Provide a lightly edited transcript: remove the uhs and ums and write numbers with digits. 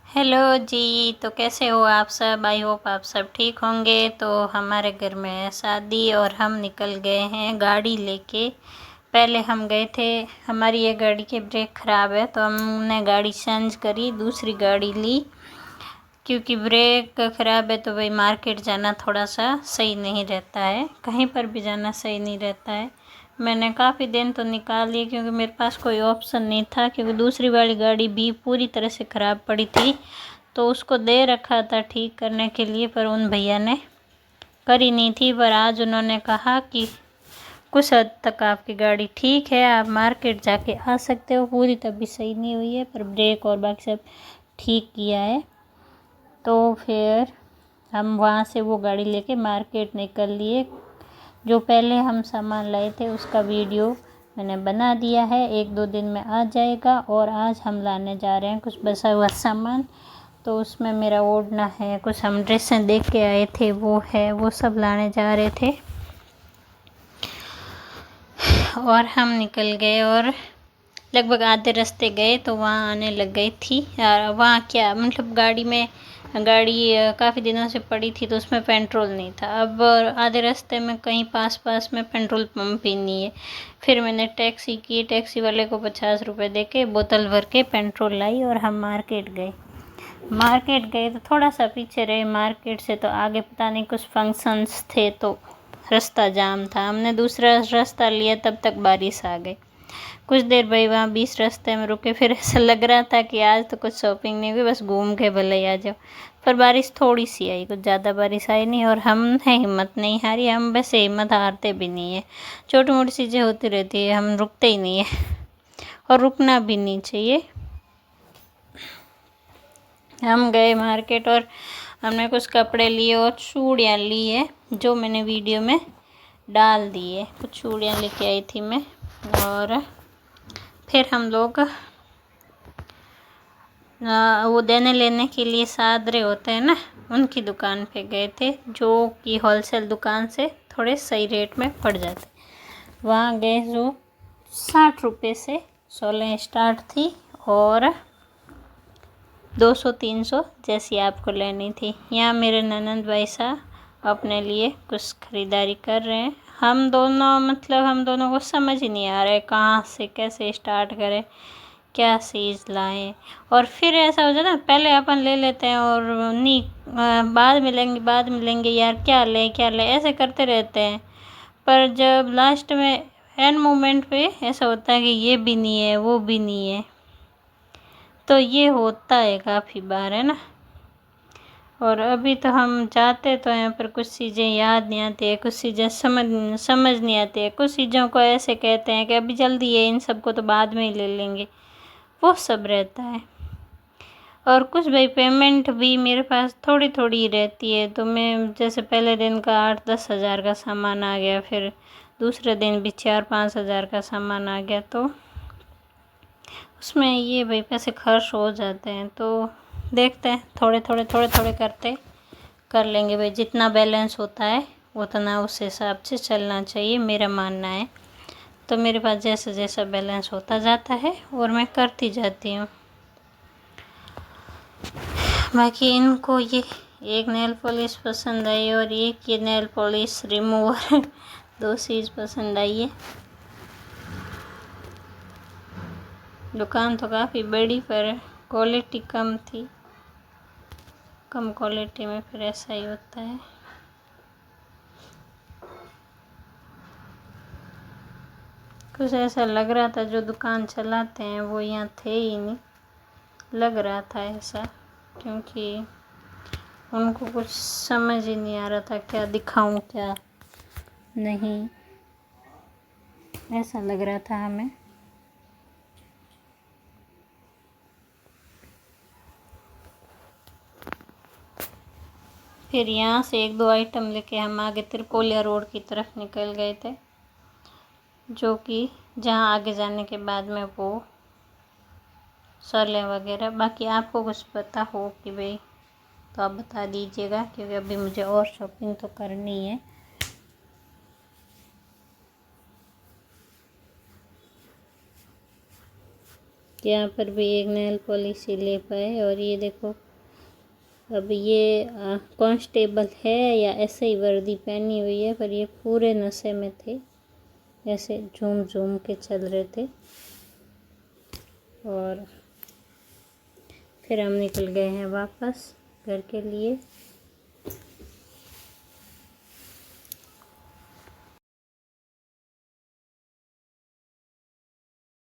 Hello जी। तो कैसे हो आप सब? आई होप आप सब ठीक होंगे। तो हमारे घर में है शादी और हम निकल गए हैं गाड़ी लेके। पहले हम गए थे, हमारी ये गाड़ी की ब्रेक ख़राब है तो हमने गाड़ी चेंज करी, दूसरी गाड़ी ली। क्योंकि ब्रेक ख़राब है तो भाई मार्केट जाना थोड़ा सा सही नहीं रहता है, कहीं पर भी जाना सही नहीं रहता है। मैंने काफ़ी दिन तो निकाल लिए क्योंकि मेरे पास कोई ऑप्शन नहीं था, क्योंकि दूसरी वाली गाड़ी भी पूरी तरह से ख़राब पड़ी थी तो उसको दे रखा था ठीक करने के लिए, पर उन भैया ने करी नहीं थी। पर आज उन्होंने कहा कि कुछ हद तक आपकी गाड़ी ठीक है, आप मार्केट जाके आ सकते हो। पूरी तभी सही नहीं हुई है पर ब्रेक और बाकी सब ठीक किया है। तो फिर हम वहाँ से वो गाड़ी लेके मार्केट निकल लिए। जो पहले हम सामान लाए थे उसका वीडियो मैंने बना दिया है, 1-2 दिन में आ जाएगा। और आज हम लाने जा रहे हैं कुछ बचा हुआ सामान, तो उसमें मेरा ओढ़ना है, कुछ हम ड्रेसें देख के आए थे वो है, वो सब लाने जा रहे थे। और हम निकल गए और लगभग आधे रास्ते गए तो वहाँ आने लग गई थी। वहाँ क्या मतलब गाड़ी काफ़ी दिनों से पड़ी थी तो उसमें पेट्रोल नहीं था। अब आधे रास्ते में कहीं पास में पेट्रोल पंप ही नहीं है। फिर मैंने टैक्सी की, टैक्सी वाले को 50 रुपये दे के बोतल भर के पेट्रोल लाई और हम मार्केट गए तो थोड़ा सा पीछे रहे मार्केट से। तो आगे पता नहीं कुछ फंक्शंस थे तो रास्ता जाम था, हमने दूसरा रास्ता लिया, तब तक बारिश आ गई। कुछ देर भाई वहाँ 20 रास्ते में रुके, फिर ऐसा लग रहा था कि आज तो कुछ शॉपिंग नहीं हुई, बस घूम के भले ही आ जाओ। पर बारिश थोड़ी सी आई, कुछ ज़्यादा बारिश आई नहीं और हमने हिम्मत नहीं हारी। हम वैसे हिम्मत हारते भी नहीं है, छोटी मोटी चीज़ें होती रहती है, हम रुकते ही नहीं है और रुकना भी नहीं चाहिए। हम गए मार्केट और हमने कुछ कपड़े लिए और चूड़ियाँ ली है जो मैंने वीडियो में डाल दी है। कुछ चूड़ियाँ लेके आई थी मैं। और फिर हम लोग वो देने लेने के लिए सादरे होते हैं ना, उनकी दुकान पे गए थे, जो कि होलसेल दुकान से थोड़े सही रेट में पड़ जाते। वहाँ गए जो 60 रुपये से 16 स्टार्ट थी और 200-300 जैसी आपको लेनी थी। यहाँ मेरे ननंद भाई साहब अपने लिए कुछ ख़रीदारी कर रहे हैं। हम दोनों को समझ ही नहीं आ रहा है कहाँ से कैसे स्टार्ट करें, क्या चीज़ लाएं। और फिर ऐसा हो जाता है पहले अपन ले लेते हैं और नहीं बाद में लेंगे यार, क्या लें ऐसे करते रहते हैं। पर जब लास्ट में एंड मोमेंट पे ऐसा होता है कि ये भी नहीं है वो भी नहीं है, तो ये होता है काफ़ी बार, है ना। और अभी तो हम जाते तो हैं पर कुछ चीज़ें याद नहीं आती है, कुछ चीज़ें समझ नहीं आती है, कुछ चीज़ों को ऐसे कहते हैं कि अभी जल्दी है, इन सबको तो बाद में ही ले लेंगे, वो सब रहता है। और कुछ भाई पेमेंट भी मेरे पास थोड़ी थोड़ी रहती है, तो मैं जैसे पहले दिन का 8-10 हज़ार का सामान आ गया, फिर दूसरे दिन भी 4-5 हज़ार का सामान आ गया, तो उसमें ये भाई पैसे खर्च हो जाते हैं। तो देखते हैं थोड़े थोड़े करते कर लेंगे भाई, जितना बैलेंस होता है उतना उस हिसाब से चलना चाहिए, मेरा मानना है। तो मेरे पास जैसा जैसा बैलेंस होता जाता है और मैं करती जाती हूँ। बाकी इनको ये एक नेल पॉलिश पसंद आई और एक ये नेल पॉलिश रिमूवर 2 चीज़ पसंद आई है। दुकान तो काफ़ी बड़ी पर क्वालिटी कम थी, कम क्वालिटी में फिर ऐसा ही होता है। कुछ ऐसा लग रहा था जो दुकान चलाते हैं वो यहाँ थे ही नहीं, लग रहा था ऐसा, क्योंकि उनको कुछ समझ ही नहीं आ रहा था क्या दिखाऊं क्या नहीं, ऐसा लग रहा था हमें। फिर यहाँ से 1-2 आइटम लेके हम आगे त्रिपोलिया रोड की तरफ निकल गए थे, जो कि जहाँ आगे जाने के बाद में वो सले वगैरह। बाकी आपको कुछ पता हो कि भाई तो आप बता दीजिएगा, क्योंकि अभी मुझे और शॉपिंग तो करनी है। यहाँ पर भी एक नेल पॉलिश ही ले पाए। और ये देखो, अब ये कांस्टेबल है या ऐसे ही वर्दी पहनी हुई है, पर ये पूरे नशे में थे, ऐसे झूम झूम के चल रहे थे। और फिर हम निकल गए हैं वापस घर के लिए।